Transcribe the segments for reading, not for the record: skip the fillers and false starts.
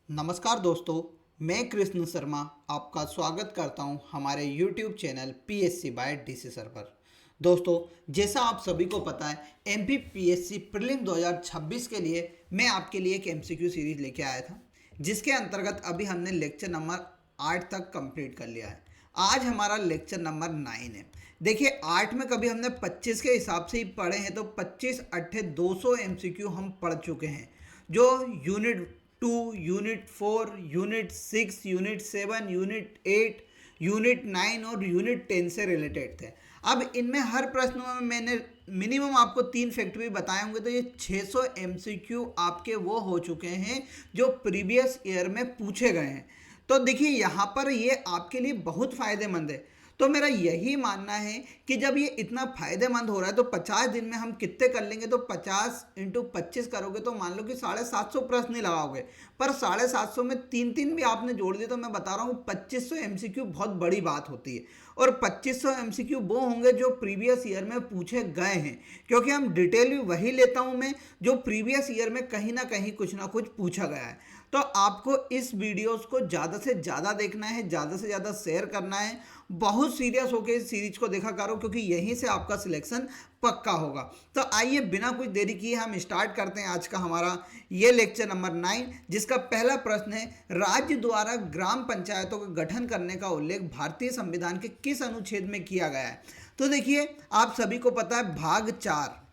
नमस्कार दोस्तों, मैं कृष्ण शर्मा आपका स्वागत करता हूं हमारे YouTube channel PSC by DC sir पर। दोस्तों, जैसा आप सभी को पता है, MP PSC प्रीलिम 2026 के लिए मैं आपके लिए एक MCQ सीरीज लेके आया था, जिसके अंतर्गत अभी हमने लेक्चर नंबर 8 तक कंप्लीट कर लिया है। आज हमारा लेक्चर नंबर 9 है। देखिए, 8 में कभी हमने 25 के हिसाब से ही पढ़े हैं, तो 25 अट्ठे 200 MCQ हम पढ़ चुके हैं, जो unit 2, unit 4, unit 6, unit 7, unit 8, unit 9 और यूनिट 10 से रिलेटेड थे। अब इनमें हर प्रश्न में मैंने मिनिमम आपको 3 फैक्ट भी बताए होंगे, तो ये 600 MCQ आपके वो हो चुके हैं जो प्रीवियस ईयर में पूछे गए हैं। तो देखिए, यहाँ पर ये आपके लिए बहुत फ़ायदेमंद है। तो मेरा यही मानना है कि जब ये इतना फ़ायदेमंद हो रहा है, तो 50 दिन में हम कितने कर लेंगे, तो 50 × 25 करोगे तो मान लो कि 750 प्रश्न ही लगाओगे, पर 750 में 3 भी आपने जोड़ दिए, तो मैं बता रहा हूँ 2500 MCQ बहुत बड़ी बात होती है। और 2500 MCQ वो होंगे जो प्रीवियस ईयर में पूछे गए हैं, क्योंकि हम डिटेल भी वही लेता हूँ मैं जो प्रीवियस ईयर में कहीं ना कुछ पूछा गया है। तो आपको इस वीडियोस को ज़्यादा से ज़्यादा देखना है, ज़्यादा से ज़्यादा शेयर करना है, बहुत सीरियस होकर इस सीरीज को देखा करो, क्योंकि यहीं से आपका सिलेक्शन पक्का होगा। तो आइए बिना कुछ देरी किए हम स्टार्ट करते हैं आज का हमारा ये लेक्चर नंबर 9, जिसका पहला प्रश्न है, राज्य द्वारा ग्राम पंचायतों का गठन करने का उल्लेख भारतीय संविधान के किस अनुच्छेद में किया गया है। तो देखिए, आप सभी को पता है भाग 4,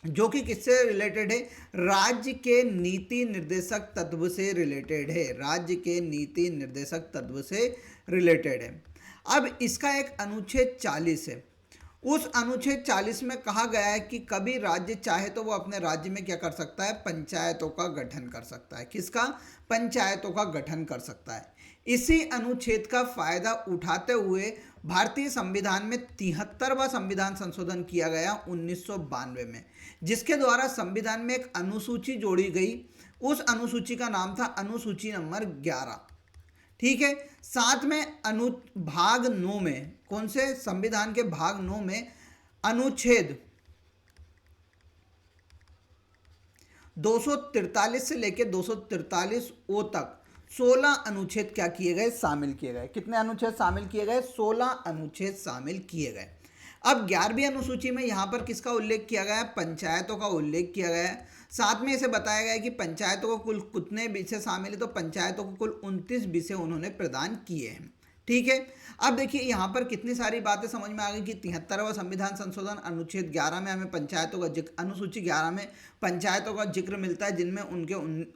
जो कि किससे रिलेटेड है, राज्य के नीति निर्देशक तत्व से रिलेटेड है, राज्य के नीति निर्देशक तत्व से रिलेटेड है। अब इसका एक अनुच्छेद 40 है। उस अनुच्छेद 40 में कहा गया है कि कभी राज्य चाहे तो वो अपने राज्य में क्या कर सकता है, पंचायतों का गठन कर सकता है। किसका? पंचायतों का गठन कर सकता है। इसी अनुच्छेद का फायदा उठाते हुए भारतीय संविधान में 73वां संविधान संशोधन किया गया 1992 में, जिसके द्वारा संविधान में एक अनुसूची जोड़ी गई। उस अनुसूची का नाम था अनुसूची नंबर 11। ठीक है। साथ में भाग 9 में, कौन से संविधान के भाग 9 में अनुच्छेद 243 से लेकर 243 ओ तक 16 अनुच्छेद क्या किए गए, शामिल किए गए। कितने अनुच्छेद शामिल किए गए? 16 अनुच्छेद शामिल किए गए। अब 11वीं अनुसूची में यहाँ पर किसका उल्लेख किया गया है? पंचायतों का उल्लेख किया गया है। साथ में इसे बताया गया है कि पंचायतों को कुल कितने विषय शामिल है, तो पंचायतों को कुल 29 विषय उन्होंने प्रदान किए हैं। ठीक है। अब देखिए, यहाँ पर कितनी सारी बातें समझ में आ गई कि 73वां संविधान संशोधन अनुच्छेद 11 में हमें पंचायतों का जिक्र, अनुसूची 11 में पंचायतों का जिक्र मिलता है, जिनमें उनके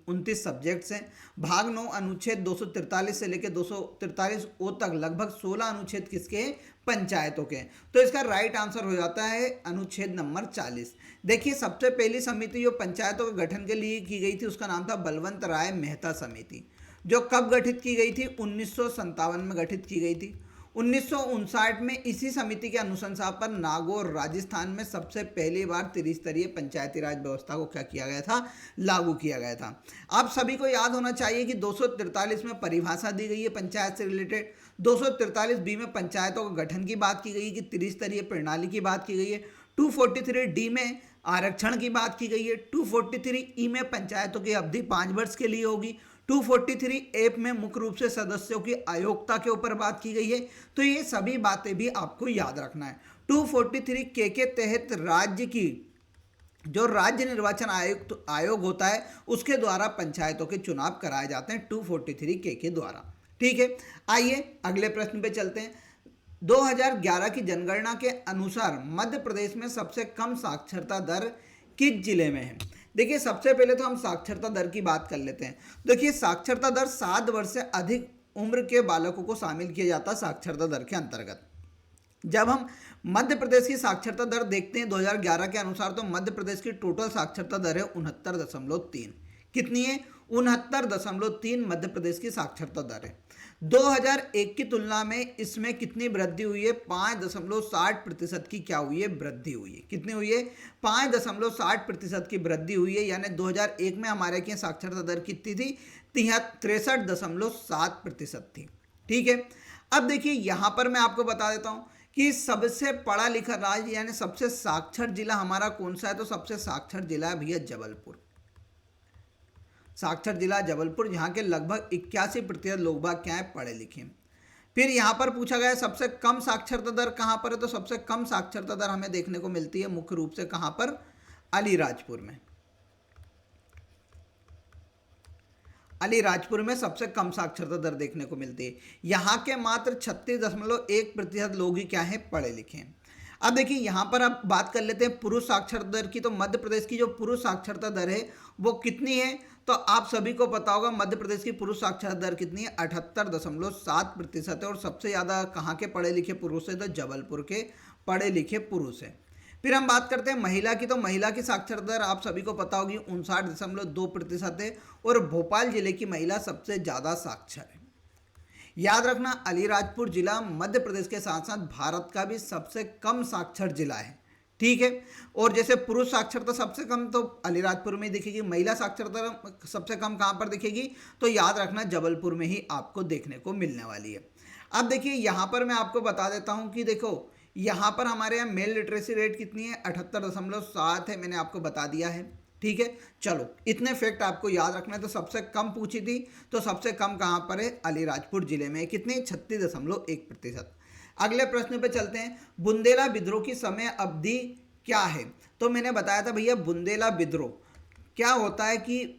29 सब्जेक्ट्स हैं। भाग 9 अनुच्छेद 243 से लेकर 243 ओ तक लगभग 16 अनुच्छेद किसके हैं? पंचायतों के। तो इसका राइट आंसर हो जाता है अनुच्छेद नंबर 40। देखिए, सबसे पहली समिति जो पंचायतों के गठन के लिए की गई थी, उसका नाम था बलवंत राय मेहता समिति, जो कब गठित की गई थी? 1957 में गठित की गई थी। 1959 में इसी समिति के अनुशंसा पर नागौर राजस्थान में सबसे पहली बार त्रिस्तरीय पंचायती राज व्यवस्था को क्या किया गया था? लागू किया गया था। आप सभी को याद होना चाहिए कि 243 में परिभाषा दी गई है पंचायत से रिलेटेड, 243 बी में पंचायतों का गठन की बात की गई है कि त्रिस्तरीय प्रणाली की बात की गई है, 243 डी में आरक्षण की बात की गई है, 243 ई में पंचायतों की अवधि 5 वर्ष के लिए होगी, 243 ए में मुख्य रूप से सदस्यों की अयोग्यता के ऊपर बात की गई है। तो ये सभी बातें भी आपको याद रखना है। 243 के तहत राज्य की जो राज्य निर्वाचन आयोग होता है, उसके द्वारा पंचायतों के चुनाव कराए जाते हैं 243 के द्वारा। ठीक है। आइए अगले प्रश्न पे चलते हैं। 2011 की जनगणना के अनुसार मध्य प्रदेश में सबसे कम साक्षरता दर किस जिले में है? देखिए, सबसे पहले तो हम साक्षरता दर की बात कर लेते हैं। देखिए, साक्षरता दर 7 वर्ष से अधिक उम्र के बालकों को शामिल किया जाता है साक्षरता दर के अंतर्गत। जब हम मध्य प्रदेश की साक्षरता दर देखते हैं 2011 के अनुसार, तो मध्य प्रदेश की टोटल साक्षरता दर है 69.3। कितनी है? 69.3 मध्य प्रदेश की साक्षरता दर है। 2001 की तुलना में इसमें कितनी वृद्धि हुई है? 5.60% की क्या हुई है? वृद्धि हुई है। कितनी हुई है? 5.60% की वृद्धि हुई है। यानी 2001 में हमारे यहाँ साक्षरता दर कितनी थी? 63.7% थी। ठीक है। अब देखिए, यहाँ पर मैं आपको बता देता हूँ कि सबसे पढ़ा लिखा राज्य यानी सबसे साक्षर जिला हमारा कौन सा है? तो सबसे साक्षर जिला है भैया जबलपुर। साक्षर जिला जबलपुर, जहाँ के लगभग 81% लोग बाग क्या है, पढ़े लिखे हैं। फिर यहाँ पर पूछा गया सबसे कम साक्षरता दर कहाँ पर है, तो सबसे कम साक्षरता दर हमें देखने को मिलती है मुख्य रूप से कहाँ पर, अलीराजपुर में। अलीराजपुर में सबसे कम साक्षरता दर देखने को मिलती है। यहाँ के मात्र 36.1% लोग ही क्या है, पढ़े लिखे हैं। अब देखिए यहाँ पर अब बात कर लेते हैं पुरुष साक्षरता दर की। तो मध्य प्रदेश की जो पुरुष साक्षरता दर है वो कितनी है, तो आप सभी को पता होगा मध्य प्रदेश की पुरुष साक्षरता दर कितनी है, 78.7% है। और सबसे ज़्यादा कहाँ के पढ़े लिखे पुरुष है, तो जबलपुर के पढ़े लिखे पुरुष है। फिर हम बात करते हैं महिला की। तो महिला की साक्षरता दर आप सभी को पता होगी 59.2% है। और भोपाल जिले की महिला सबसे ज़्यादा साक्षर है। याद रखना, अलीराजपुर जिला मध्य प्रदेश के साथ साथ भारत का भी सबसे कम साक्षर जिला है, ठीक है। और जैसे पुरुष साक्षरता सबसे कम तो अलीराजपुर में ही दिखेगी, महिला साक्षरता सबसे कम कहाँ पर दिखेगी, तो याद रखना जबलपुर में ही आपको देखने को मिलने वाली है। अब देखिए यहाँ पर मैं आपको बता देता हूँ कि देखो यहाँ पर हमारे यहाँ मेल लिटरेसी रेट कितनी है, 78.7 है, मैंने आपको बता दिया है, ठीक है। चलो इतने फैक्ट आपको याद रखना है। तो सबसे कम पूछी थी, तो सबसे कम कहाँ पर है, अलीराजपुर जिले में। कितनी, 36.1%। अगले प्रश्न पे चलते हैं। बुंदेला विद्रोह की समय अवधि क्या है, तो मैंने बताया था भैया बुंदेला विद्रोह क्या होता है कि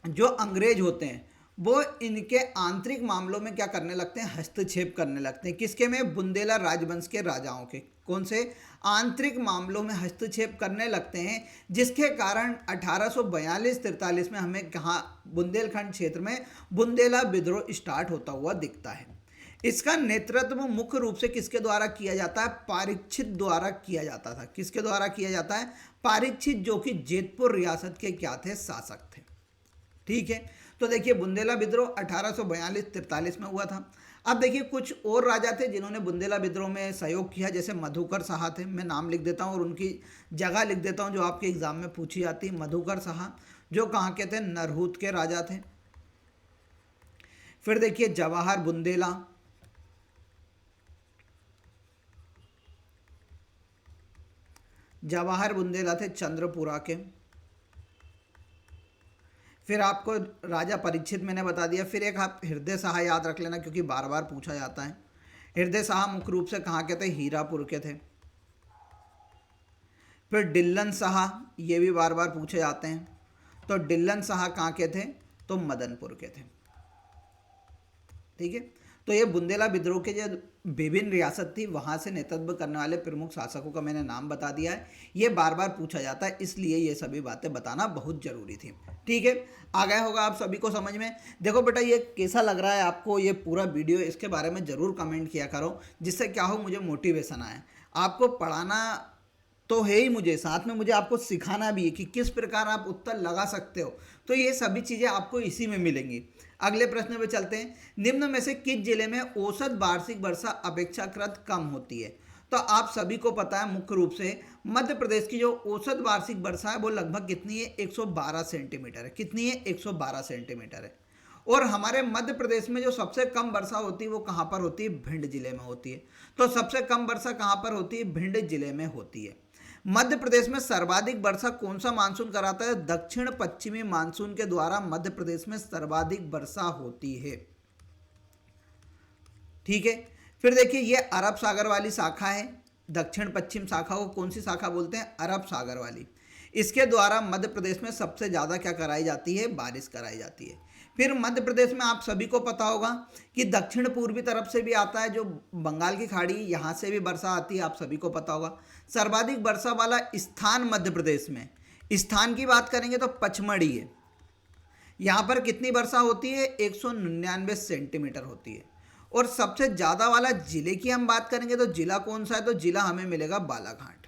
जो अंग्रेज होते हैं वो इनके आंतरिक मामलों में क्या करने लगते हैं, हस्तक्षेप करने लगते हैं। किसके में, बुंदेला राजवंश के राजाओं के कौन से आंतरिक मामलों में हस्तक्षेप करने लगते हैं, जिसके कारण 1842-43 में हमें कहाँ, बुंदेलखंड क्षेत्र में बुंदेला विद्रोह स्टार्ट होता हुआ दिखता है। इसका नेतृत्व मुख्य रूप से किसके द्वारा किया जाता है, परीक्षित द्वारा किया जाता था। किसके द्वारा किया जाता है, परीक्षित, जो कि जेतपुर रियासत के क्या थे, शासक थे, ठीक है। तो देखिए बुंदेला विद्रोह 1842-43 में हुआ था। अब देखिए कुछ और राजा थे जिन्होंने बुंदेला विद्रोह में सहयोग किया, जैसे मधुकर शाह थे। मैं नाम लिख देता हूँ और उनकी जगह लिख देता हूँ जो आपके एग्जाम में पूछी जाती है। मधुकर शाह जो कहाँ के थे, नरहूत के राजा थे। फिर देखिए जवाहर बुंदेला, जवाहर बुंदेला थे चंद्रपुरा के। फिर आपको राजा परीक्षित मैंने बता दिया। फिर एक आप हृदय शाह याद रख लेना क्योंकि बार बार पूछा जाता है। हृदय शाह मुख्य रूप से कहाँ के थे, हीरापुर के थे। फिर डिल्लन शाह, ये भी बार बार पूछे जाते हैं। तो डिल्लन शाह कहाँ के थे, तो मदनपुर के थे, ठीक है। तो ये बुंदेला विद्रोह के जो विभिन्न रियासत थी वहाँ से नेतृत्व करने वाले प्रमुख शासकों का मैंने नाम बता दिया है। ये बार बार पूछा जाता है, इसलिए ये सभी बातें बताना बहुत ज़रूरी थी, ठीक है। आ गया होगा आप सभी को समझ में। देखो बेटा ये कैसा लग रहा है आपको ये पूरा वीडियो, इसके बारे में ज़रूर कमेंट किया करो, जिससे क्या हो मुझे मोटिवेशन आए। आपको पढ़ाना तो है ही मुझे, साथ में मुझे आपको सिखाना भी है कि किस प्रकार आप उत्तर लगा सकते हो। तो ये सभी चीज़ें आपको इसी में मिलेंगी। अगले प्रश्न पे चलते हैं। निम्न में से किस जिले में औसत वार्षिक वर्षा अपेक्षाकृत कम होती है, तो आप सभी को पता है मुख्य रूप से मध्य प्रदेश की जो औसत वार्षिक वर्षा है वो लगभग कितनी है, 112 सेंटीमीटर है। कितनी है, 112 सेंटीमीटर है। और हमारे मध्य प्रदेश में जो सबसे कम वर्षा होती है वो कहाँ पर होती है, भिंड जिले में होती है। तो सबसे कम वर्षा कहाँ पर होती है, भिंड जिले में होती है। मध्य प्रदेश में सर्वाधिक वर्षा कौन सा मानसून कराता है, दक्षिण पश्चिमी मानसून के द्वारा मध्य प्रदेश में सर्वाधिक वर्षा होती है, ठीक है। फिर देखिए ये अरब सागर वाली शाखा है, दक्षिण पश्चिम शाखा को कौन सी शाखा बोलते हैं, अरब सागर वाली। इसके द्वारा मध्य प्रदेश में सबसे ज़्यादा क्या कराई जाती है, बारिश कराई जाती है। फिर मध्य प्रदेश में आप सभी को पता होगा कि दक्षिण पूर्वी तरफ से भी आता है, जो बंगाल की खाड़ी यहाँ से भी वर्षा आती है, आप सभी को पता होगा। सर्वाधिक वर्षा वाला स्थान मध्य प्रदेश में, स्थान की बात करेंगे तो पचमढ़ी है। यहाँ पर कितनी वर्षा होती है, 199 सेंटीमीटर होती है। और सबसे ज़्यादा वाला जिले की हम बात करेंगे तो जिला कौन सा है, तो जिला हमें मिलेगा बालाघाट,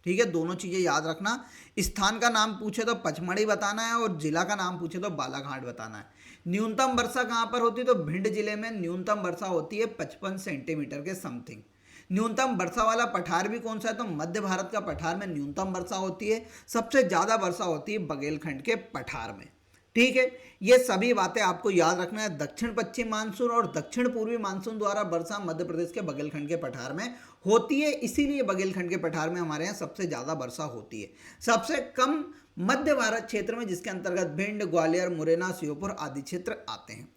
ठीक है। दोनों चीज़ें याद रखना, स्थान का नाम पूछे तो पचमढ़ी बताना है और जिला का नाम पूछे तो बालाघाट बताना है। न्यूनतम वर्षा कहाँ पर होती है, तो भिंड जिले में न्यूनतम वर्षा होती है 55 सेंटीमीटर के समथिंग। न्यूनतम वर्षा वाला पठार भी कौन सा है, तो मध्य भारत का पठार में न्यूनतम वर्षा होती है। सबसे ज़्यादा वर्षा होती है बघेलखंड के पठार में, ठीक है। ये सभी बातें आपको याद रखना है। दक्षिण पश्चिम मानसून और दक्षिण पूर्वी मानसून द्वारा वर्षा मध्य प्रदेश के बघेलखंड के पठार में होती है, इसीलिए बघेलखंड के पठार में हमारे यहाँ सबसे ज़्यादा वर्षा होती है। सबसे कम मध्य भारत क्षेत्र में, जिसके अंतर्गत भिंड, ग्वालियर, मुरैना, श्योपुर आदि क्षेत्र आते हैं।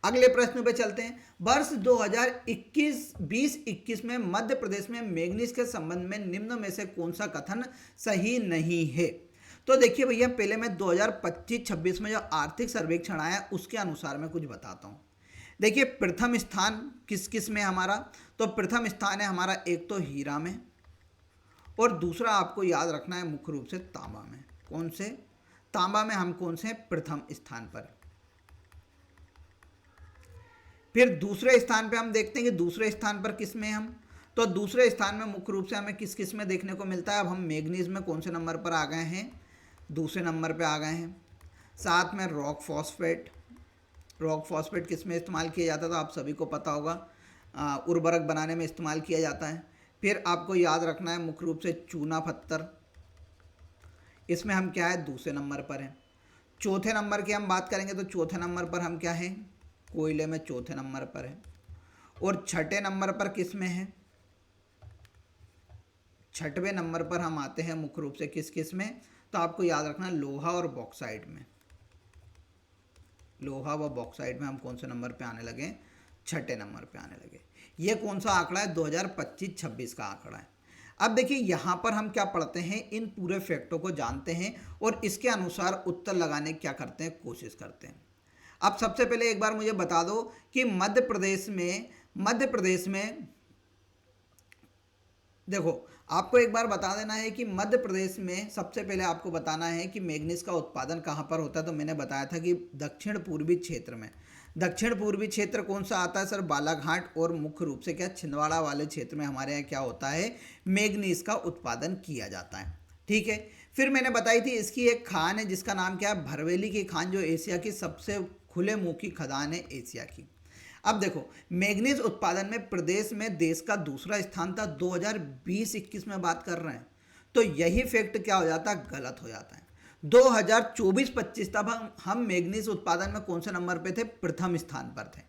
अगले प्रश्न पे चलते हैं। वर्ष 2021 में मध्य प्रदेश में मैग्नीज के संबंध में निम्न में से कौन सा कथन सही नहीं है? तो देखिए भैया, पहले मैं 2025-26 में जो आर्थिक सर्वेक्षण आया उसके अनुसार मैं कुछ बताता हूँ। देखिए, प्रथम स्थान किस किस में हमारा? तो प्रथम स्थान है हमारा एक तो हीरा में, और दूसरा आपको याद रखना है मुख्य रूप से तांबा में। कौन से? तांबा में हम कौन से हैं? प्रथम स्थान पर। फिर दूसरे स्थान पे हम देखते हैं कि दूसरे स्थान पर किस में हम? तो दूसरे स्थान में मुख्य रूप से हमें किस किस में देखने को मिलता है? अब हम मैग्नीज में कौन से नंबर पर आ गए हैं? दूसरे नंबर पे आ गए हैं। साथ में रॉक फॉस्फेट। रॉक फॉस्फेट किस में इस्तेमाल किया जाता है? तो आप सभी को पता होगा, उर्वरक बनाने में इस्तेमाल किया जाता है। फिर आपको याद रखना है मुख्य रूप से चूना पत्थर, इसमें हम क्या है? दूसरे नंबर पर हैं। चौथे नंबर की हम बात करेंगे तो चौथे नंबर पर हम क्या हैं? कोयले में चौथे नंबर पर है। और छठे नंबर पर किस में है? छठवें नंबर पर हम आते हैं मुख्य रूप से किस किस में? तो आपको याद रखना लोहा और बॉक्साइट में। लोहा व बॉक्साइट में हम कौन से नंबर पे आने लगे? छठे नंबर पे आने लगे। ये कौन सा आंकड़ा है? 2025-26 का आंकड़ा है। अब देखिए, यहाँ पर हम क्या पढ़ते हैं? इन पूरे फैक्टों को जानते हैं और इसके अनुसार उत्तर लगाने की क्या करते हैं? कोशिश करते हैं। अब सबसे पहले एक बार मुझे बता दो कि मध्य प्रदेश में देखो, आपको एक बार बता देना है कि मध्य प्रदेश में सबसे पहले आपको बताना है कि मैग्नीज का उत्पादन कहाँ पर होता है। तो मैंने बताया था कि दक्षिण पूर्वी क्षेत्र में। दक्षिण पूर्वी क्षेत्र कौन सा आता है सर? बालाघाट और मुख्य रूप से क्या छिंदवाड़ा वाले क्षेत्र में हमारे यहाँ क्या होता है? मैग्नीज का उत्पादन किया जाता है। ठीक है। फिर मैंने बताई थी इसकी एक खान है जिसका नाम क्या है? भरवेली की खान, जो एशिया की सबसे खुले मुंह की खदान है एशिया की। अब देखो, मैग्नीज उत्पादन में प्रदेश में देश का दूसरा स्थान था। 2020-21 में बात कर रहे हैं, तो यही फैक्ट क्या हो जाता है? गलत हो जाता है। 2024-25 तब हम मैग्नीज उत्पादन में कौन से नंबर पे थे? प्रथम स्थान पर थे।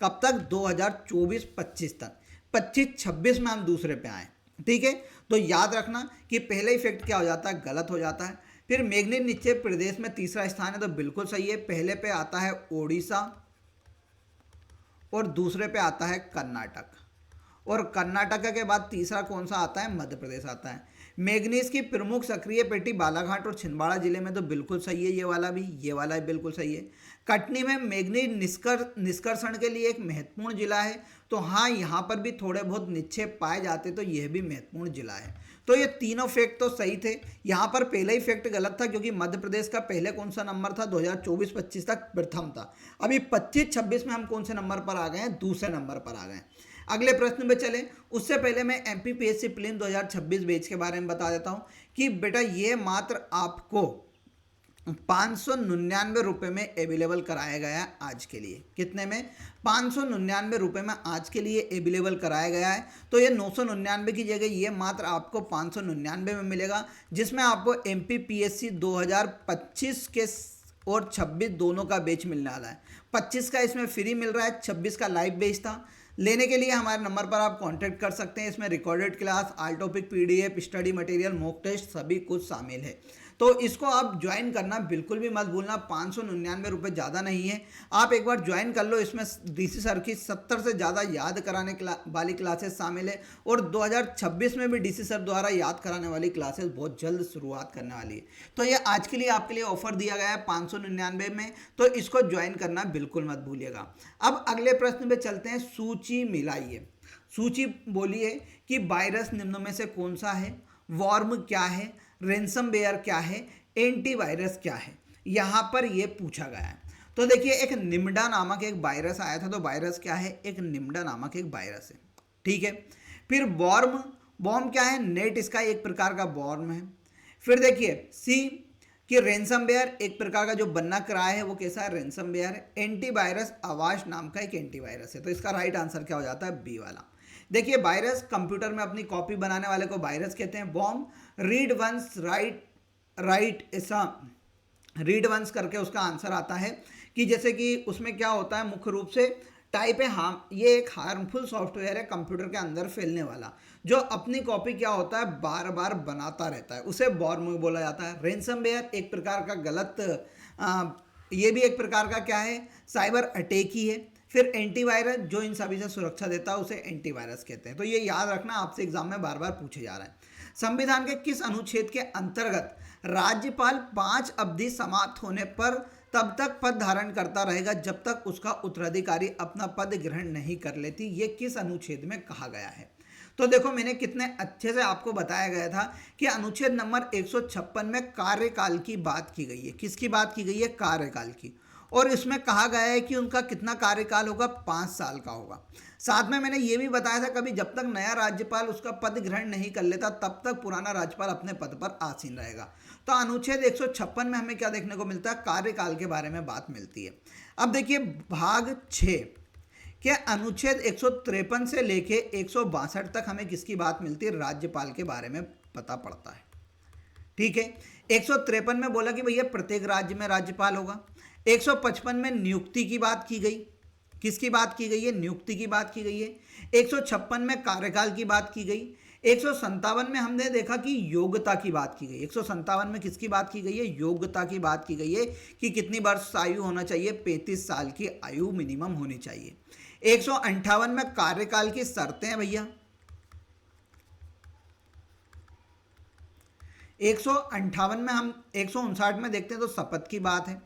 कब तक? 2024-25 तक। 25-26 में हम दूसरे पे आए। ठीक है, तो याद रखना कि पहले ही फैक्ट क्या हो जाता है? गलत हो जाता है। फिर मैग्नीज नीचे प्रदेश में तीसरा स्थान है, तो बिल्कुल सही है। पहले पे आता है ओडिशा और दूसरे पे आता है कर्नाटक, और कर्नाटक के बाद तीसरा कौन सा आता है? मध्य प्रदेश आता है। मैग्नीज की प्रमुख सक्रिय पेटी बालाघाट और छिंदवाड़ा जिले में, तो बिल्कुल सही है। ये वाला भी बिल्कुल सही है। कटनी में मैग्नीज निष्कर्षण के लिए एक महत्वपूर्ण जिला है। तो हाँ, यहाँ पर भी थोड़े बहुत निक्षेप पाए जाते, तो यह भी महत्वपूर्ण जिला है। तो ये तीनों फैक्ट तो सही थे। यहाँ पर पहला ही फैक्ट गलत था, क्योंकि मध्य प्रदेश का पहले कौन सा नंबर था? 2024-25 तक प्रथम था। अभी 25-26 में हम कौन से नंबर पर आ गए हैं? दूसरे नंबर पर आ गए हैं। अगले प्रश्न पे चले, उससे पहले मैं एमपीपीएससी प्रीलिम 2026 बैच के बारे में बता देता हूँ कि बेटा ये मात्र आपको 599 रुपये में अवेलेबल कराया गया है आज के लिए। कितने में? 599 रुपये में आज के लिए अवेलेबल कराया गया है। तो ये 999 की जगह ये मात्र आपको 599 में मिलेगा, जिसमें आपको एमपीपीएससी 2025 के और 26 दोनों का बैच मिलने वाला है। 25 का इसमें फ्री मिल रहा है, 26 का लाइव बैच था। लेने के लिए हमारे नंबर पर आप कांटेक्ट कर सकते हैं। इसमें recorded class, all topic PDF, study material, mock test सभी कुछ शामिल है। तो इसको आप ज्वाइन करना बिल्कुल भी मत भूलना। 599 रुपये ज़्यादा नहीं है, आप एक बार ज्वाइन कर लो। इसमें डीसी सर की 70 से ज़्यादा याद कराने वाली क्लासेस शामिल है, और 2026 में भी डीसी सर द्वारा याद कराने वाली क्लासेस बहुत जल्द शुरुआत करने वाली है। तो ये आज के लिए आपके लिए ऑफर दिया गया है 599 में, तो इसको ज्वाइन करना बिल्कुल मत भूलिएगा। अब अगले प्रश्न पे चलते हैं। सूची मिलाइए। सूची बोलिए कि वायरस निम्न में से कौन सा है? वॉर्म क्या है? रेंसमवेयर क्या है? एंटीवायरस क्या है? यहाँ पर ये पूछा गया है। तो देखिए, एक निम्डा नामक एक वायरस आया था। तो वायरस क्या है? एक निम्डा नामक एक वायरस है। ठीक है। फिर वॉर्म क्या है? नेट इसका एक प्रकार का वॉर्म है। फिर देखिए सी कि रेंसमवेयर एक प्रकार का जो बनना कराया है वो कैसा है? रेंसमवेयर है। एंटीवायरस अवाश नाम का एक एंटीवायरस है। तो इसका राइट आंसर क्या हो जाता है? बी वाला। देखिए, वायरस कंप्यूटर में अपनी कॉपी बनाने वाले को वायरस कहते हैं। बॉम्ब रीड वंस राइट ऐसा रीड वंस करके उसका आंसर आता है कि जैसे कि उसमें क्या होता है? मुख्य रूप से टाइप है, हाँ ये एक हार्मफुल सॉफ्टवेयर है कंप्यूटर के अंदर फैलने वाला, जो अपनी कॉपी क्या होता है बार बार बनाता रहता है, उसे वॉर्म बोला जाता है। रेंसमवेयर एक प्रकार का गलत ये भी एक प्रकार का क्या है, साइबर अटैक ही है। फिर एंटीवायरस जो इन सभी से सुरक्षा देता है उसे एंटीवायरस कहते हैं। तो ये याद रखना, आपसे एग्जाम में बार बार पूछे जा रहा है। संविधान के किस अनुच्छेद के अंतर्गत राज्यपाल 5 अवधि समाप्त होने पर तब तक पद धारण करता रहेगा जब तक उसका उत्तराधिकारी अपना पद ग्रहण नहीं कर लेती, ये किस अनुच्छेद में कहा गया है? तो देखो मैंने कितने अच्छे से आपको बताया गया था कि अनुच्छेद नंबर 156 में कार्यकाल की बात की गई है। किसकी बात की गई है? कार्यकाल की। और इसमें कहा गया है कि उनका कितना कार्यकाल होगा? 5 साल का होगा। साथ में मैंने ये भी बताया था कभी जब तक नया राज्यपाल उसका पद ग्रहण नहीं कर लेता तब तक पुराना राज्यपाल अपने पद पर आसीन रहेगा। तो अनुच्छेद 156 में हमें क्या देखने को मिलता है? कार्यकाल के बारे में बात मिलती है। अब देखिए भाग 6 के अनुच्छेद 153 से लेके 162 तक हमें किसकी बात मिलती है? राज्यपाल के बारे में पता पड़ता है। ठीक है, 153 में बोला कि भैया प्रत्येक राज्य में राज्यपाल होगा। 155 में नियुक्ति की बात की गई। किसकी बात की गई है? नियुक्ति की बात की गई है। 156 में कार्यकाल की बात की गई। 157 में हमने देखा कि योग्यता की बात की गई। 157 में किसकी बात की गई है? योग्यता की बात की गई है कि कितनी वर्ष आयु होना चाहिए? 35 साल की आयु मिनिमम होनी चाहिए। 158 में कार्यकाल की शर्तें हैं भैया। 158 में हम 159 में देखते हैं तो शपथ की बात है।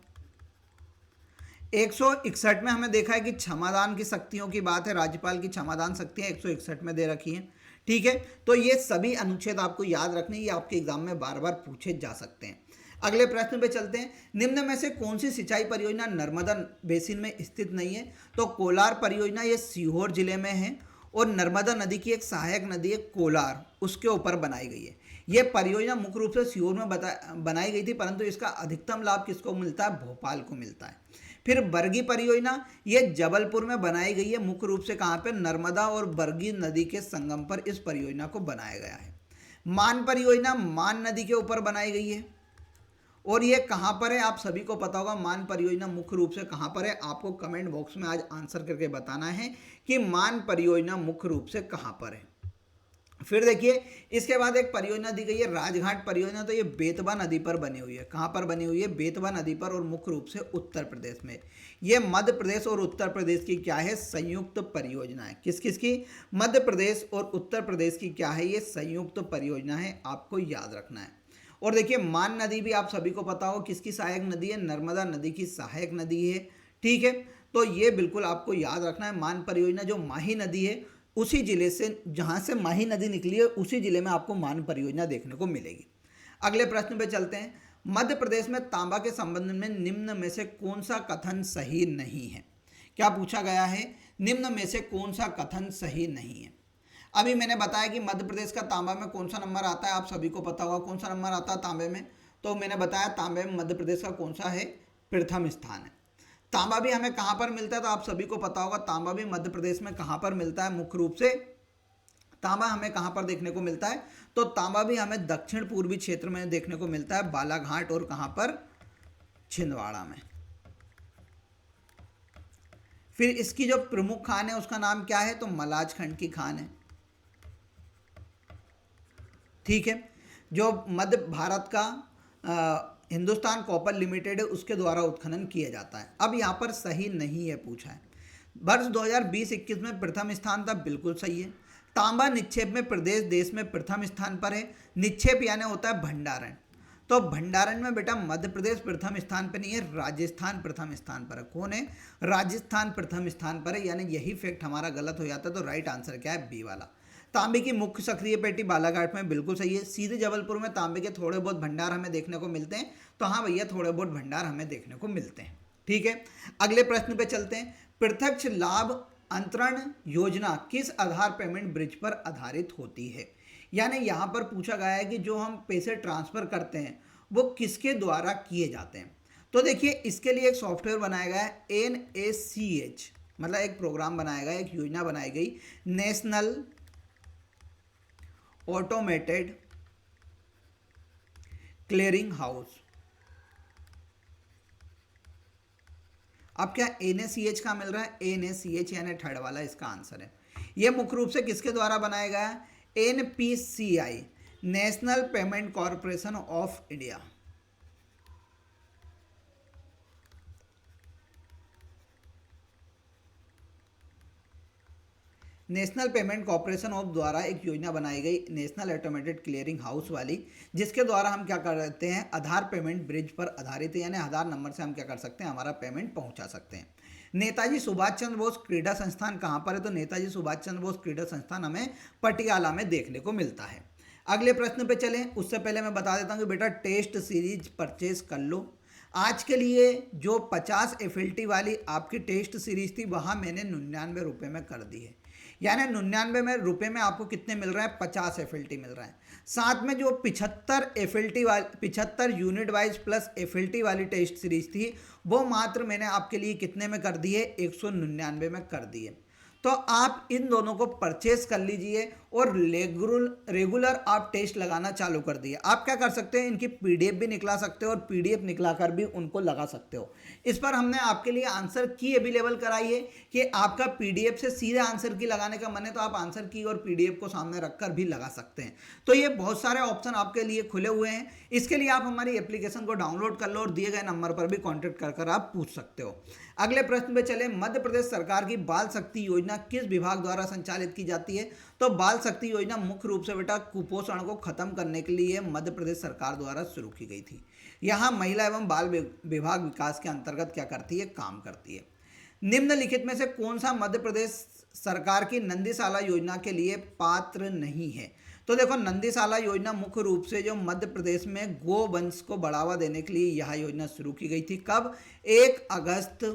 161 में हमें देखा है कि क्षमादान की शक्तियों की बात है, राज्यपाल की क्षमादान शक्तियां 161 में दे रखी हैं। ठीक है, तो ये सभी अनुच्छेद आपको याद रखने, ये आपके एग्जाम में बार बार पूछे जा सकते हैं। अगले प्रश्न पे चलते हैं। निम्न में से कौन सी सिंचाई परियोजना नर्मदा बेसिन में स्थित नहीं है? तो कोलार परियोजना ये सीहोर जिले में है और नर्मदा नदी की एक सहायक नदी है कोलार, उसके ऊपर बनाई गई है। ये परियोजना मुख्य रूप से सीहोर में बनाई गई थी, परंतु इसका अधिकतम लाभ किसको मिलता है? भोपाल को मिलता है। फिर बरगी परियोजना ये जबलपुर में बनाई गई है, मुख्य रूप से कहाँ पे? नर्मदा और बरगी नदी के संगम पर इस परियोजना को बनाया गया है। मान परियोजना मान नदी के ऊपर बनाई गई है और ये कहाँ पर है? आप सभी को पता होगा मान परियोजना मुख्य रूप से कहाँ पर है? आपको कमेंट बॉक्स में आज आंसर करके बताना है कि मान परियोजना मुख्य रूप से कहाँ पर है। फिर देखिए इसके बाद एक परियोजना दी गई है राजघाट परियोजना, तो ये बेतवा नदी पर बनी हुई है। कहाँ पर बनी हुई है? बेतवा नदी पर, और मुख्य रूप से उत्तर प्रदेश में। ये मध्य प्रदेश और उत्तर प्रदेश की क्या है? संयुक्त परियोजना है। किस किस की? मध्य प्रदेश और उत्तर प्रदेश की क्या है? ये संयुक्त परियोजना है, आपको याद रखना है। और देखिए मान नदी भी आप सभी को पता हो किसकी सहायक नदी है? नर्मदा नदी की सहायक नदी है। ठीक है, तो ये बिल्कुल आपको याद रखना है। मान परियोजना जो माही नदी है उसी जिले से, जहाँ से माही नदी निकली है उसी जिले में आपको मान परियोजना देखने को मिलेगी। अगले प्रश्न पे चलते हैं। मध्य प्रदेश में तांबा के संबंध में निम्न में से कौन सा कथन सही नहीं है? क्या पूछा गया है? निम्न में से कौन सा कथन सही नहीं है? अभी मैंने बताया कि मध्य प्रदेश का तांबा में कौन सा नंबर आता है, आप सभी को पता होगा कौन सा नंबर आता है तांबे में। तो मैंने बताया तांबे में मध्य प्रदेश का कौन सा है? प्रथम स्थान है। तांबा भी हमें कहाँ पर मिलता है? तो आप सभी को पता होगा तांबा भी मध्य प्रदेश में कहाँ पर मिलता है? मुख्य रूप से तांबा हमें कहाँ पर देखने को मिलता है? तो तांबा भी हमें दक्षिण पूर्वी क्षेत्र में देखने को मिलता है, बालाघाट और कहाँ पर? छिंदवाड़ा में। फिर इसकी जो प्रमुख खान है उसका नाम क्या है? तो मलाज खंड की खान है। ठीक है, जो मध्य भारत का हिंदुस्तान कॉपर लिमिटेड है उसके द्वारा उत्खनन किया जाता है। अब यहाँ पर सही नहीं है पूछा है। वर्ष 2020-21 में प्रथम स्थान था, बिल्कुल सही है। तांबा निक्षेप में प्रदेश देश में प्रथम स्थान पर है। निक्षेप यानी होता है भंडारण, तो भंडारण में बेटा मध्य प्रदेश प्रथम स्थान पर नहीं है, राजस्थान प्रथम स्थान पर है। कौन है? राजस्थान प्रथम स्थान पर है, यानी यही फैक्ट हमारा गलत हो जाता है। तो राइट आंसर क्या है? बी वाला। तांबे की मुख्य सक्रिय पेटी बालाघाट में, बिल्कुल सही है। सीधे जबलपुर में तांबे के थोड़े बहुत भंडार हमें देखने को मिलते हैं, तो हाँ भैया थोड़े बहुत भंडार हमें देखने को मिलते हैं। ठीक है, अगले प्रश्न पे चलते हैं। प्रत्यक्ष लाभ अंतरण योजना किस आधार पेमेंट ब्रिज पर आधारित होती है? यानी यहाँ पर पूछा गया है कि जो हम पैसे ट्रांसफर करते हैं वो किसके द्वारा किए जाते हैं। तो देखिए इसके लिए एक सॉफ्टवेयर बनाया गया है NACH, मतलब एक प्रोग्राम बनाया गया, एक योजना बनाई गई, नेशनल ऑटोमेटेड क्लियरिंग हाउस। अब क्या NaCH का मिल रहा है, NaCH यानी थर्ड वाला इसका आंसर है। ये मुख्य रूप से किसके द्वारा बनाया गया है, NPCI, national payment corporation of India. National payment corporation of द्वारा एक योजना बनाई गई, नेशनल ऑटोमेटेड क्लियरिंग हाउस वाली, जिसके द्वारा हम क्या करते हैं, आधार पेमेंट ब्रिज पर आधारित है, यानी आधार नंबर से हम क्या कर सकते हैं, हमारा पेमेंट पहुंचा सकते हैं। नेताजी सुभाष चंद्र बोस क्रीडा संस्थान कहाँ पर है, तो नेताजी सुभाष चंद्र बोस क्रीडा संस्थान हमें पटियाला में देखने को मिलता है। अगले प्रश्न पे चलें, उससे पहले मैं बता देता हूँ कि बेटा टेस्ट सीरीज परचेज कर लो। आज के लिए जो 50 FLT वाली आपकी टेस्ट सीरीज थी वहाँ मैंने 99 रुपये में कर दी है, यानी 99 रुपये में आपको कितने मिल रहे हैं, 50 FLT मिल रहा है। साथ में जो 75 FLT वाली 75 यूनिट वाइज प्लस FLT वाली टेस्ट सीरीज थी वो मात्र मैंने आपके लिए कितने में कर दी है, 199 में कर दी है। तो आप इन दोनों को परचेस कर लीजिए और रेगुलर आप टेस्ट लगाना चालू कर दिए। आप क्या कर सकते हैं, इनकी PDF भी निकला सकते हो और PDF निकला कर भी उनको लगा सकते हो। इस पर हमने आपके लिए आंसर की अवेलेबल कराई है कि आपका PDF से सीधे आंसर की लगाने का मन है तो आप आंसर की और PDF को सामने रखकर भी लगा सकते हैं। तो ये बहुत सारे ऑप्शन आपके लिए खुले हुए हैं। इसके लिए आप हमारी एप्लीकेशन को डाउनलोड कर लो और दिए गए नंबर पर भी कॉन्टैक्ट कर आप पूछ सकते हो। अगले प्रश्न पे चले, मध्य प्रदेश सरकार की बाल शक्ति योजना किस विभाग द्वारा संचालित की जाती है, तो बाल शक्ति योजना मुख्य रूप से बेटा कुपोषण को खत्म करने के लिए मध्य प्रदेश सरकार द्वारा शुरू की गई थी। यहाँ महिला एवं बाल विभाग विकास के अंतर्गत क्या करती है, काम करती है। निम्नलिखित में से कौन सा मध्य प्रदेश सरकार की नंदीशाला योजना के लिए पात्र नहीं है, तो देखो नंदीशाला योजना मुख्य रूप से जो मध्य प्रदेश में गोवंश को बढ़ावा देने के लिए यह योजना शुरू की गई थी। कब, 1 अगस्त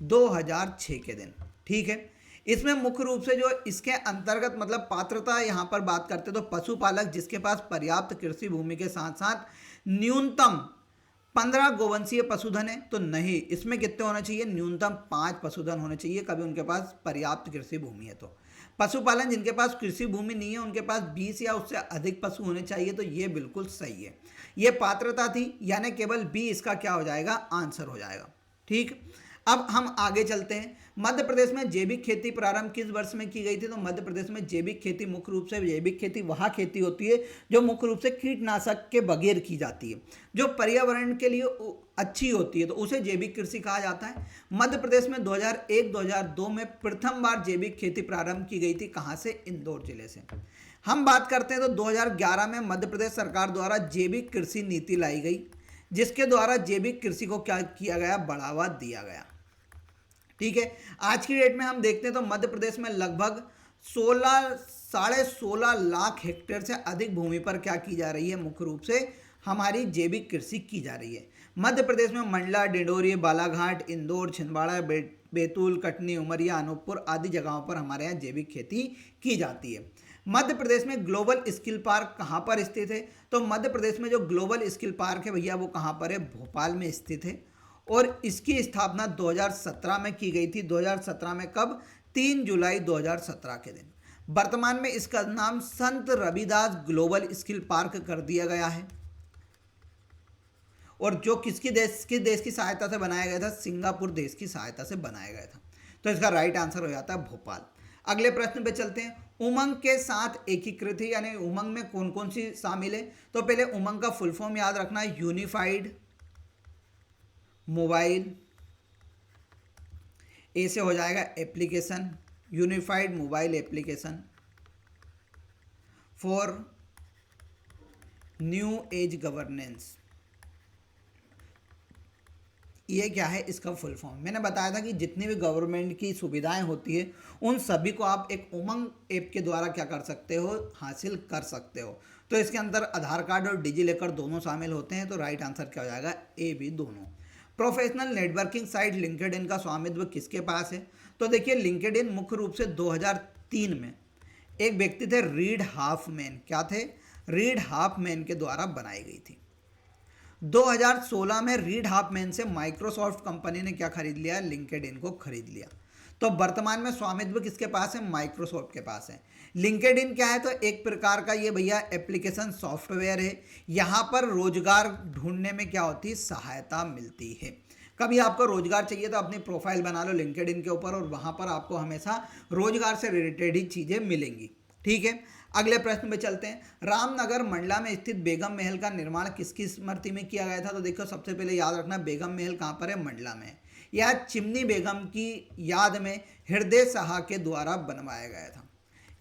2006 के दिन। ठीक है, इसमें मुख्य रूप से जो इसके अंतर्गत मतलब पात्रता यहाँ पर बात करते तो पशुपालक जिसके पास पर्याप्त कृषि भूमि के साथ साथ न्यूनतम 15 गोवंशीय पशुधन है, तो नहीं, इसमें कितने होने चाहिए, न्यूनतम 5 पशुधन होने चाहिए कभी उनके पास पर्याप्त कृषि भूमि है तो। पशुपालन जिनके पास कृषि भूमि नहीं है उनके पास 20 या उससे अधिक पशु होने चाहिए, तो ये बिल्कुल सही है। ये पात्रता थी, यानी केवल बी इसका क्या हो जाएगा, आंसर हो जाएगा। ठीक, अब हम आगे चलते हैं। मध्य प्रदेश में जैविक खेती प्रारंभ किस वर्ष में की गई थी, तो मध्य प्रदेश में जैविक खेती मुख्य रूप से जैविक खेती वहाँ खेती होती है जो मुख्य रूप से कीटनाशक के बगैर की जाती है, जो पर्यावरण के लिए अच्छी होती है, तो उसे जैविक कृषि कहा जाता है। मध्य प्रदेश में 2001-2002 में प्रथम बार जैविक खेती प्रारंभ की गई थी, कहाँ से, इंदौर जिले से। हम बात करते हैं तो 2011 में मध्य प्रदेश सरकार द्वारा जैविक कृषि नीति लाई गई, जिसके द्वारा जैविक कृषि को क्या किया गया, बढ़ावा दिया गया। ठीक है, आज की डेट में हम देखते हैं तो मध्य प्रदेश में लगभग 16.5 लाख हेक्टेयर से अधिक भूमि पर क्या की जा रही है, मुख्य रूप से हमारी जैविक कृषि की जा रही है। मध्य प्रदेश में मंडला, डिंडोरी, बालाघाट, इंदौर, छिंदवाड़ा, बैतूल, कटनी, उमरिया, अनूपपुर आदि जगहों पर हमारे यहाँ जैविक खेती की जाती है। मध्य प्रदेश में ग्लोबल स्किल पार्क कहाँ पर स्थित है, तो मध्य प्रदेश में जो ग्लोबल स्किल पार्क है भैया वो कहाँ पर है, भोपाल में स्थित है और इसकी स्थापना 2017 में की गई थी। 2017 में कब, 3 जुलाई 2017 के दिन। वर्तमान में इसका नाम संत रविदास ग्लोबल स्किल पार्क कर दिया गया है और जो किस देश की सहायता से बनाया गया था, सिंगापुर देश की सहायता से बनाया गया था। तो इसका राइट आंसर हो जाता है भोपाल। अगले प्रश्न पे चलते हैं, उमंग के साथ एकीकृत है, यानी उमंग में कौन कौन सी शामिल है, तो पहले उमंग का फुल फॉर्म याद रखना है, यूनिफाइड मोबाइल, ए से हो जाएगा application, unified mobile application for new age governance. ये क्या है, इसका फुल फॉर्म मैंने बताया था कि जितनी भी गवर्नमेंट की सुविधाएं होती है उन सभी को आप एक उमंग ऐप के द्वारा क्या कर सकते हो, हासिल कर सकते हो। तो इसके अंदर आधार कार्ड और डिजी लॉकर दोनों शामिल होते हैं, तो राइट आंसर क्या हो जाएगा, ए बी दोनों। प्रोफेशनल नेटवर्किंग साइट लिंक्डइन का स्वामित्व किसके पास है, तो देखिए लिंक्डइन मुख्य रूप से 2003 में एक व्यक्ति थे रीड हाफमैन, क्या थे, रीड हाफमैन के द्वारा बनाई गई थी। 2016 में रीड हाफमैन से माइक्रोसॉफ्ट कंपनी ने क्या खरीद लिया, लिंक्डइन को खरीद लिया। तो वर्तमान में स्वामित्व किसके पास है, माइक्रोसॉफ्ट के पास है। लिंक्डइन क्या है, तो एक प्रकार का ये भैया एप्लीकेशन सॉफ्टवेयर है। यहाँ पर रोजगार ढूंढने में क्या होती है, सहायता मिलती है। कभी आपको रोजगार चाहिए तो अपनी प्रोफाइल बना लो लिंक्डइन के ऊपर, और वहां पर आपको हमेशा रोजगार से रिलेटेड ही चीजें मिलेंगी। ठीक है, अगले प्रश्न पे चलते हैं। रामनगर मंडला में स्थित बेगम महल का निर्माण किसकी स्मृति में किया गया था? तो देखो सबसे पहले याद रखना, बेगम महल कहाँ पर है? मंडला में। यह चिमनी बेगम की याद में हृदय शाह के द्वारा बनवाया गया था।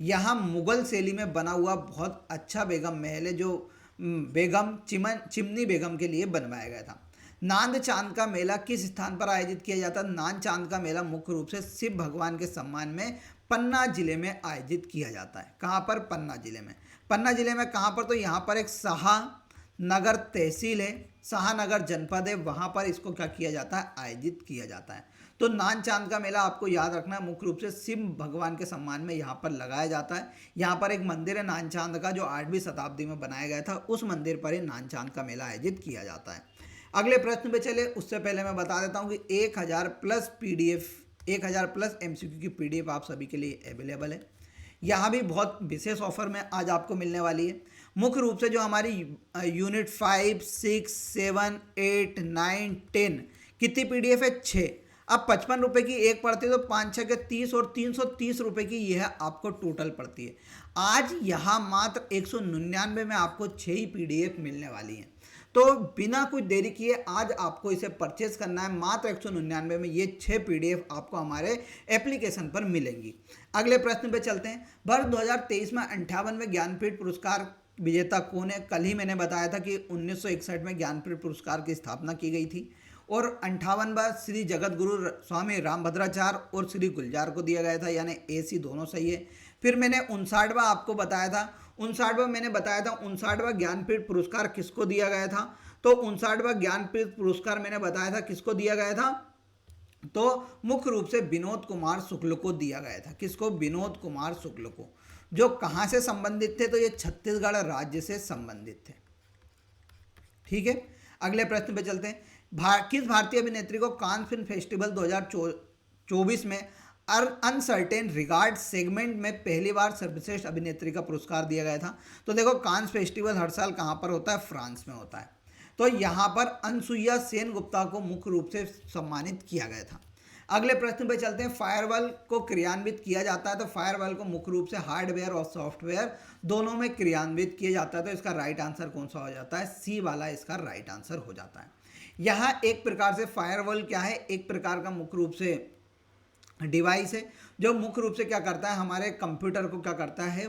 यहाँ मुगल शैली में बना हुआ बहुत अच्छा बेगम महल है, जो चिमनी बेगम के लिए बनवाया गया था। नांद चांद का मेला किस स्थान पर आयोजित किया जाता है? नांद चांद का मेला मुख्य रूप से शिव भगवान के सम्मान में पन्ना जिले में आयोजित किया जाता है। कहाँ पर? पन्ना जिले में। पन्ना जिले में कहाँ पर? तो यहाँ पर एक शाहनगर तहसील है, शाहनगर जनपद है, वहाँ पर इसको क्या किया जाता है? आयोजित किया जाता है। तो नान चांद का मेला आपको याद रखना है, मुख्य रूप से शिव भगवान के सम्मान में यहाँ पर लगाया जाता है। यहाँ पर एक मंदिर है नान चांद का, जो 8वीं शताब्दी में बनाया गया था, उस मंदिर पर ही नान चांद का मेला आयोजित किया जाता है। अगले प्रश्न पे चले, उससे पहले मैं बता देता हूँ कि 1000 प्लस PDF, 1000 प्लस MCQ की PDF आप सभी के लिए अवेलेबल है। यहाँ भी बहुत विशेष ऑफर में आज आपको मिलने वाली है। मुख्य रूप से जो हमारी यूनिट 5, 6, 7, 8, 9, 10 कितनी PDF है? 6। अब 55 रुपये की एक पड़ती है, तो 5 6 के 30 और 330 रुपये की यह आपको टोटल पड़ती है। आज यहाँ मात्र 199 में आपको 6 ही PDF मिलने वाली हैं। तो बिना कुछ देरी किए आज आपको इसे परचेज करना है। मात्र 199 में ये 6 PDF आपको हमारे एप्लीकेशन पर मिलेंगी। अगले प्रश्न पे चलते हैं। वर्ष 2023 में 58वें ज्ञानपीठ पुरस्कार विजेता कौन है? कल ही मैंने बताया था कि 1961 में ज्ञानपीठ पुरस्कार की स्थापना की गई थी, और 58वां श्री जगत गुरु स्वामी रामभद्राचार्य और श्री गुलजार को दिया गया था, यानी AC दोनों सही है। फिर मैंने 59वां आपको बताया था, 59वां ज्ञानपीठ पुरस्कार किसको दिया गया था? तो 59वां ज्ञानपीठ पुरस्कार मैंने बताया था किसको दिया गया था? तो मुख्य रूप से विनोद कुमार शुक्ल को दिया गया था। किसको? विनोद कुमार शुक्ल को। जो कहाँ से संबंधित थे? तो ये छत्तीसगढ़ राज्य से संबंधित थे। ठीक है, अगले प्रश्न पे चलते हैं। किस भारतीय अभिनेत्री को कान फिल्म फेस्टिवल 2024 में अनसर्टेन रिगार्ड सेगमेंट में पहली बार सर्वश्रेष्ठ अभिनेत्री का पुरस्कार दिया गया था? तो देखो, कान फेस्टिवल हर साल कहाँ पर होता है? फ्रांस में होता है। तो यहाँ पर अनसुईया सेन गुप्ता को मुख्य रूप से सम्मानित किया गया था। अगले प्रश्न पे चलते हैं। फायरवॉल को क्रियान्वित किया जाता है, तो फायरवॉल को मुख्य रूप से हार्डवेयर और सॉफ्टवेयर दोनों में क्रियान्वित किया जाता है। तो इसका राइट आंसर कौन सा हो जाता है? C वाला इसका राइट आंसर हो जाता है। यहाँ एक प्रकार से फायरवॉल क्या है? एक प्रकार का मुख्य रूप से डिवाइस है, जो मुख्य रूप से क्या करता है? हमारे कंप्यूटर को क्या करता है?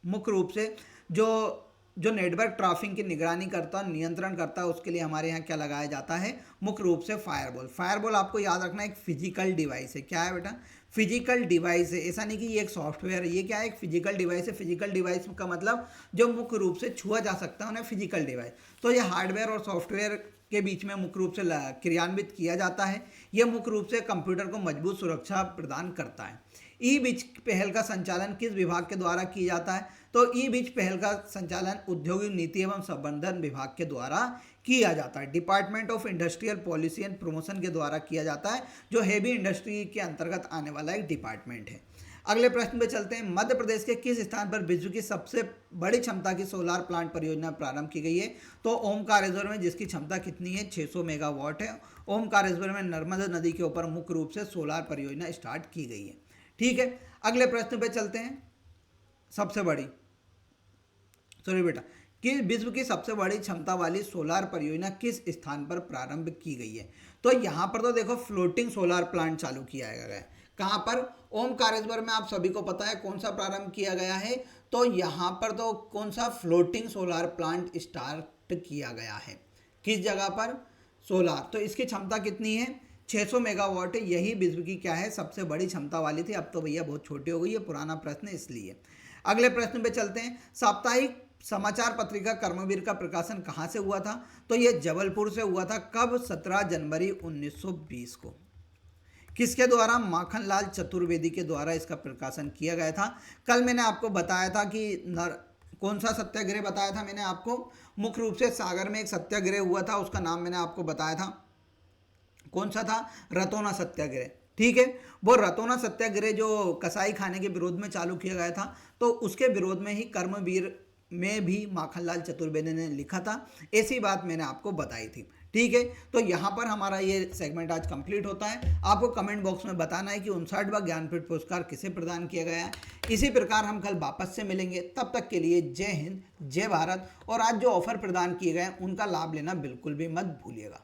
मुख्य रूप से जो नेटवर्क ट्रैफिक की निगरानी करता है, नियंत्रण करता है, उसके लिए हमारे यहाँ क्या लगाया जाता है? मुख्य रूप से फायरवॉल। फायरवॉल आपको याद रखना एक फिजिकल डिवाइस है। क्या है बेटा? फिजिकल डिवाइस है। ऐसा नहीं कि ये एक सॉफ्टवेयर है, ये क्या है? एक फिजिकल डिवाइस है। फिजिकल डिवाइस का मतलब जो मुख्य रूप से छुआ जा सकता है उन्हें फिजिकल डिवाइस। तो ये हार्डवेयर और सॉफ्टवेयर के बीच में मुख्य रूप से क्रियान्वित किया जाता है। यह मुख्य रूप से कंप्यूटर को मजबूत सुरक्षा प्रदान करता है। ई बिच पहल का संचालन किस विभाग के द्वारा किया जाता है? तो ई बिच पहल का संचालन औद्योगिक नीति एवं संवर्धन विभाग के द्वारा किया जाता है। Department of industrial policy and promotion के द्वारा किया जाता है, जो हेवी इंडस्ट्री के अंतर्गत आने वाला एक डिपार्टमेंट है। अगले प्रश्न पे चलते हैं। मध्य प्रदेश के किस स्थान पर विश्व की सबसे बड़ी क्षमता की सोलार प्लांट परियोजना प्रारंभ की गई है? तो ओमकारेश्वर में, जिसकी क्षमता कितनी है? 600 मेगावाट है। ओमकारेश्वर में नर्मदा नदी के ऊपर मुख्य रूप से सोलार परियोजना स्टार्ट की गई है। ठीक है, अगले प्रश्न पे चलते हैं। सबसे बड़ी बेटा, कि विश्व की सबसे बड़ी क्षमता वाली सोलार परियोजना किस स्थान पर प्रारंभ की गई है? तो यहाँ पर तो देखो फ्लोटिंग सोलार प्लांट चालू किया गया है। कहाँ पर? ओमकारेश्वर में। आप सभी को पता है कौन सा प्रारंभ किया गया है? तो यहाँ पर तो कौन सा? फ्लोटिंग सोलार प्लांट स्टार्ट किया गया है। किस जगह पर? सोलार। तो इसकी क्षमता कितनी है? 600 मेगावाट है। यही विश्व की क्या है? सबसे बड़ी क्षमता वाली थी। अब तो भैया बहुत छोटी हो गई है, पुराना प्रश्न इसलिए। अगले प्रश्न पे चलते हैं। साप्ताहिक समाचार पत्रिका कर्मवीर का प्रकाशन कहाँ से हुआ था? तो ये जबलपुर से हुआ था। कब? 17 जनवरी 1920 को। किसके द्वारा? माखनलाल चतुर्वेदी के द्वारा इसका प्रकाशन किया गया था। कल मैंने आपको बताया था कि कौन सा सत्याग्रह बताया था मैंने आपको? मुख्य रूप से सागर में एक सत्याग्रह हुआ था, उसका नाम मैंने आपको बताया था। कौन सा था? रतौना सत्याग्रह। ठीक है, वो रतौना सत्याग्रह जो कसाई खाने के विरोध में चालू किया गया था, तो उसके विरोध में ही कर्मवीर में भी माखनलाल चतुर्वेदी ने लिखा था। ऐसी बात मैंने आपको बताई थी। ठीक है, तो यहाँ पर हमारा ये सेगमेंट आज कंप्लीट होता है। आपको कमेंट बॉक्स में बताना है कि 59वां ज्ञानपीठ पुरस्कार किसे प्रदान किया गया है। इसी प्रकार हम कल वापस से मिलेंगे, तब तक के लिए जय हिंद, जय भारत। और आज जो ऑफर प्रदान किए गए हैं उनका लाभ लेना बिल्कुल भी मत भूलिएगा।